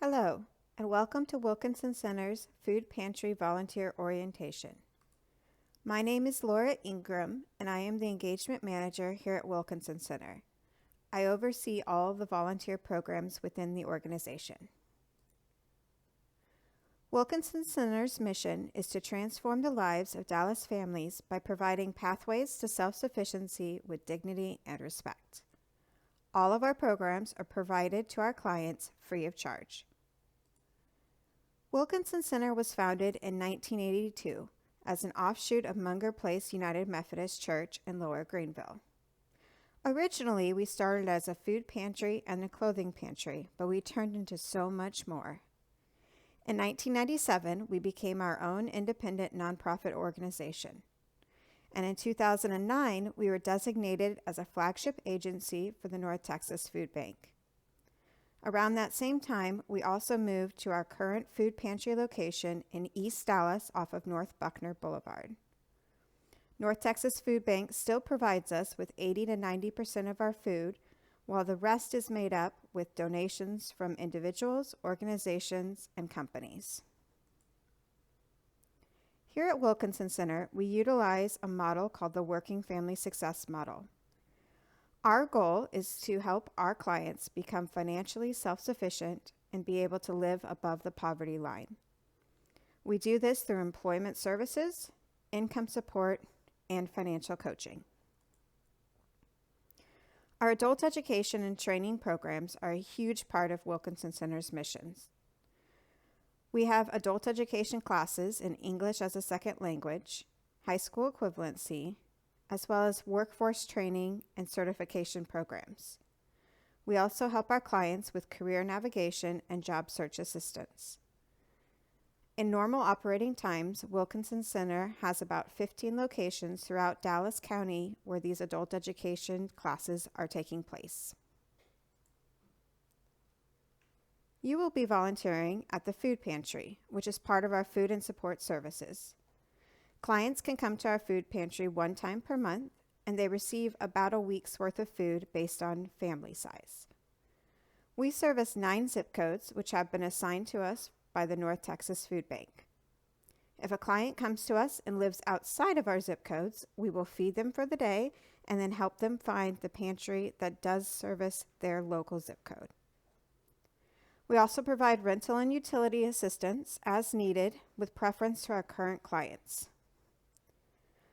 Hello, and welcome to Wilkinson Center's Food Pantry Volunteer Orientation. My name is Laura Ingram, and I am the Engagement Manager here at Wilkinson Center. I oversee all of the volunteer programs within the organization. Wilkinson Center's mission is to transform the lives of Dallas families by providing pathways to self-sufficiency with dignity and respect. All of our programs are provided to our clients free of charge. Wilkinson Center was founded in 1982 as an offshoot of Munger Place United Methodist Church in Lower Greenville. Originally, we started as a food pantry and a clothing pantry, but we turned into so much more. In 1997, we became our own independent nonprofit organization. And in 2009, we were designated as a flagship agency for the North Texas Food Bank. Around that same time, we also moved to our current food pantry location in East Dallas off of North Buckner Boulevard. North Texas Food Bank still provides us with 80 to 90% of our food, while the rest is made up with donations from individuals, organizations, and companies. Here at Wilkinson Center, we utilize a model called the Working Family Success Model. Our goal is to help our clients become financially self-sufficient and be able to live above the poverty line. We do this through employment services, income support, and financial coaching. Our adult education and training programs are a huge part of Wilkinson Center's missions. We have adult education classes in English as a second language, high school equivalency, as well as workforce training and certification programs. We also help our clients with career navigation and job search assistance. In normal operating times, Wilkinson Center has about 15 locations throughout Dallas County where these adult education classes are taking place. You will be volunteering at the food pantry, which is part of our food and support services. Clients can come to our food pantry one time per month, and they receive about a week's worth of food based on family size. We service 9 zip codes, which have been assigned to us by the North Texas Food Bank. If a client comes to us and lives outside of our zip codes, we will feed them for the day and then help them find the pantry that does service their local zip code. We also provide rental and utility assistance as needed with preference to our current clients.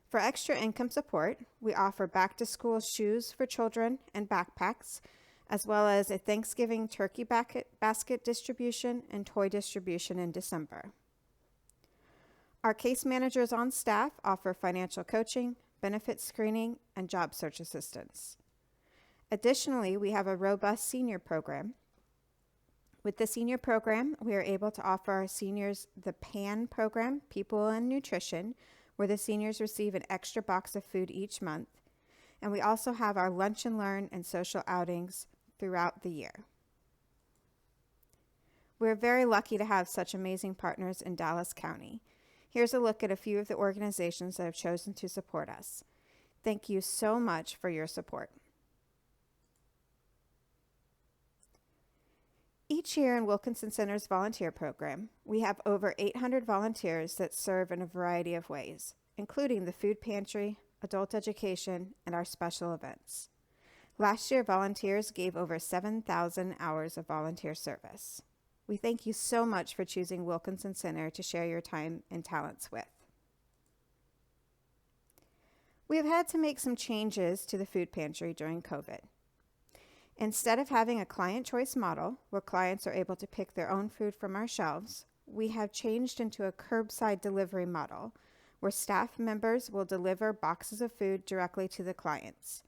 For extra income support, we offer back-to-school shoes for children and backpacks, as well as a Thanksgiving turkey basket distribution and toy distribution in December. Our case managers on staff offer financial coaching, benefit screening, and job search assistance. Additionally, we have a robust senior program. With the senior program, we are able to offer our seniors the PAN program, People and Nutrition, where the seniors receive an extra box of food each month. And we also have our Lunch and Learn and social outings throughout the year. We're very lucky to have such amazing partners in Dallas County. Here's a look at a few of the organizations that have chosen to support us. Thank you so much for your support. Each year in Wilkinson Center's volunteer program, we have over 800 volunteers that serve in a variety of ways, including the food pantry, adult education, and our special events. Last year, volunteers gave over 7,000 hours of volunteer service. We thank you so much for choosing Wilkinson Center to share your time and talents with. We have had to make some changes to the food pantry during COVID. Instead of having a client choice model where clients are able to pick their own food from our shelves, we have changed into a curbside delivery model where staff members will deliver boxes of food directly to the clients.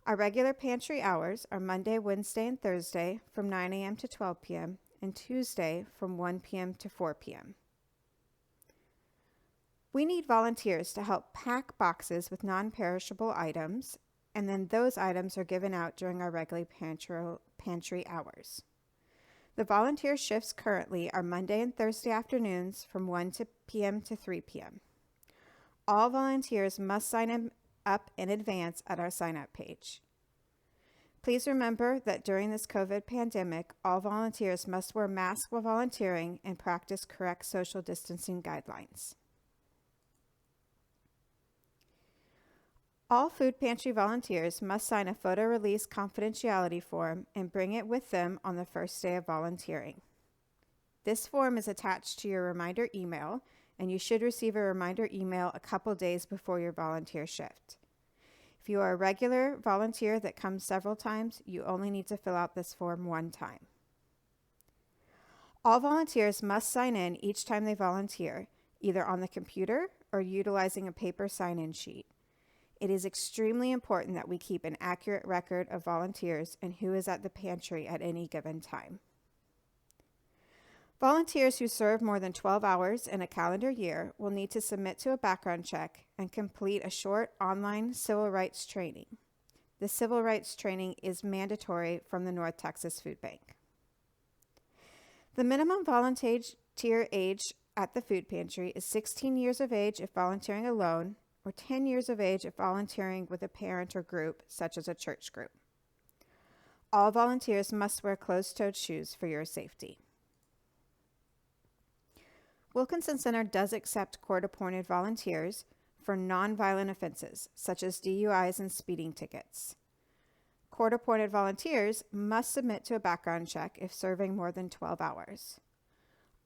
Our regular pantry hours are Monday, Wednesday, and Thursday from 9 a.m. to 12 p.m. and Tuesday from 1 p.m. to 4 p.m. We need volunteers to help pack boxes with non-perishable items, and then those items are given out during our regular pantry hours. The volunteer shifts currently are Monday and Thursday afternoons from 1 p.m. to 3 p.m. All volunteers must sign up in advance at our sign-up page. Please remember that during this COVID pandemic, all volunteers must wear masks while volunteering and practice correct social distancing guidelines. All food pantry volunteers must sign a photo release confidentiality form and bring it with them on the first day of volunteering. This form is attached to your reminder email, and you should receive a reminder email a couple days before your volunteer shift. If you are a regular volunteer that comes several times, you only need to fill out this form one time. All volunteers must sign in each time they volunteer, either on the computer or utilizing a paper sign-in sheet. It is extremely important that we keep an accurate record of volunteers and who is at the pantry at any given time. Volunteers who serve more than 12 hours in a calendar year will need to submit to a background check and complete a short online civil rights training. The civil rights training is mandatory from the North Texas Food Bank. The minimum volunteer age at the food pantry is 16 years of age if volunteering alone, or 10 years of age if volunteering with a parent or group, such as a church group. All volunteers must wear closed-toed shoes for your safety. Wilkinson Center does accept court-appointed volunteers for nonviolent offenses, such as DUIs and speeding tickets. Court-appointed volunteers must submit to a background check if serving more than 12 hours.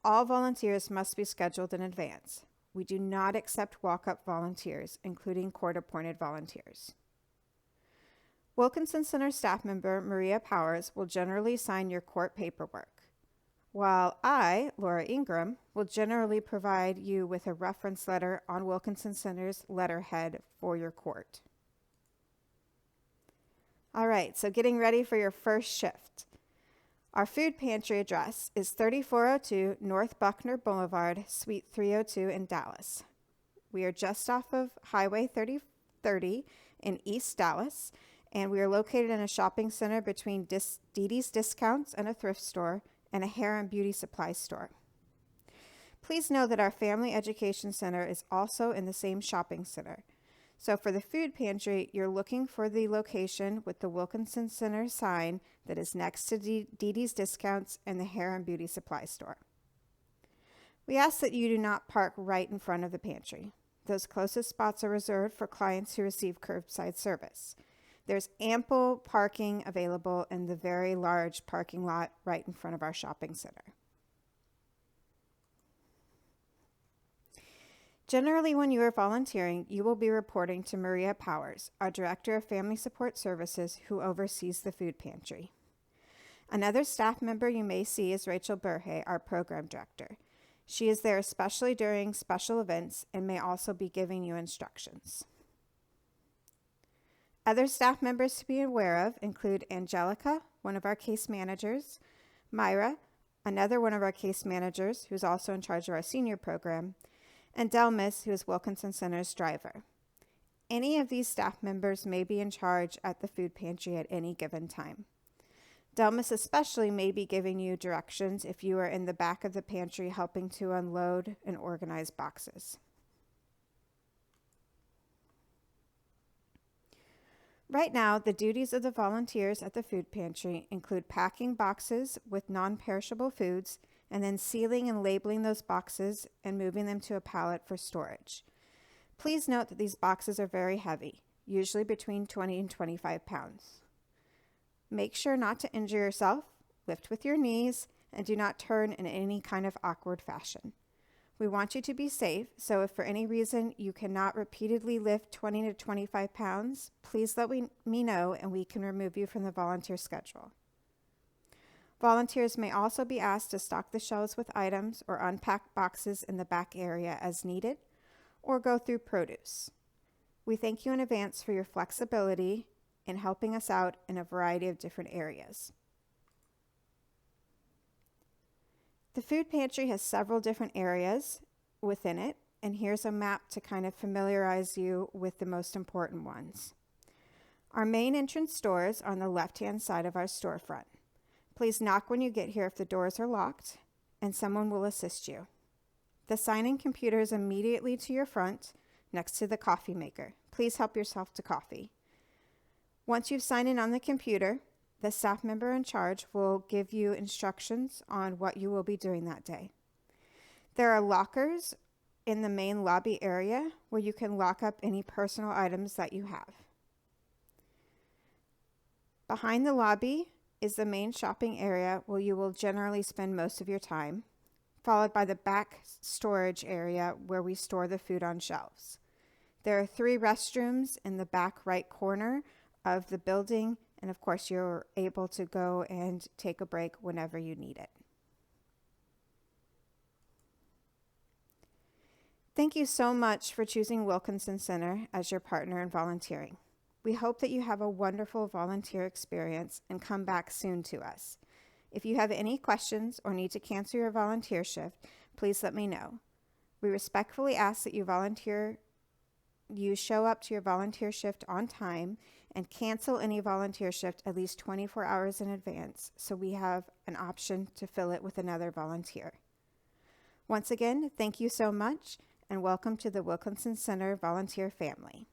All volunteers must be scheduled in advance. We do not accept walk-up volunteers, including court-appointed volunteers. Wilkinson Center staff member Maria Powers will generally sign your court paperwork, while I, Laura Ingram, will generally provide you with a reference letter on Wilkinson Center's letterhead for your court. All right, so getting ready for your first shift. Our food pantry address is 3402 North Buckner Boulevard, Suite 302 in Dallas. We are just off of Highway 3030 in East Dallas, and we are located in a shopping center between Dee Dee's Discounts and a thrift store and a hair and beauty supply store. Please know that our Family Education Center is also in the same shopping center. So for the food pantry, you're looking for the location with the Wilkinson Center sign that is next to Dee Dee's Discounts and the hair and beauty supply store. We ask that you do not park right in front of the pantry. Those closest spots are reserved for clients who receive curbside service. There's ample parking available in the very large parking lot right in front of our shopping center. Generally, when you are volunteering, you will be reporting to Maria Powers, our Director of Family Support Services, who oversees the food pantry. Another staff member you may see is Rachel Burhe, our Program Director. She is there especially during special events and may also be giving you instructions. Other staff members to be aware of include Angelica, one of our case managers, Myra, another one of our case managers who's also in charge of our senior program, and Delmas, who is Wilkinson Center's driver. Any of these staff members may be in charge at the food pantry at any given time. Delmas especially may be giving you directions if you are in the back of the pantry helping to unload and organize boxes. Right now, the duties of the volunteers at the food pantry include packing boxes with non-perishable foods and then sealing and labeling those boxes and moving them to a pallet for storage. Please note that these boxes are very heavy, usually between 20 and 25 pounds. Make sure not to injure yourself, lift with your knees, and do not turn in any kind of awkward fashion. We want you to be safe, so if for any reason you cannot repeatedly lift 20 to 25 pounds, please let me know and we can remove you from the volunteer schedule. Volunteers may also be asked to stock the shelves with items or unpack boxes in the back area as needed, or go through produce. We thank you in advance for your flexibility in helping us out in a variety of different areas. The food pantry has several different areas within it, and here's a map to kind of familiarize you with the most important ones. Our main entrance doors are on the left-hand side of our storefront. Please knock when you get here if the doors are locked, and someone will assist you. The sign-in computer is immediately to your front, next to the coffee maker. Please help yourself to coffee. Once you've signed in on the computer, the staff member in charge will give you instructions on what you will be doing that day. There are lockers in the main lobby area where you can lock up any personal items that you have. Behind the lobby is the main shopping area where you will generally spend most of your time, followed by the back storage area where we store the food on shelves. There are 3 restrooms in the back right corner of the building, and of course you're able to go and take a break whenever you need it. Thank you so much for choosing Wilkinson Center as your partner in volunteering. We hope that you have a wonderful volunteer experience and come back soon to us. If you have any questions or need to cancel your volunteer shift, please let me know. We respectfully ask that you show up to your volunteer shift on time and cancel any volunteer shift at least 24 hours in advance so we have an option to fill it with another volunteer. Once again, thank you so much and welcome to the Wilkinson Center volunteer family.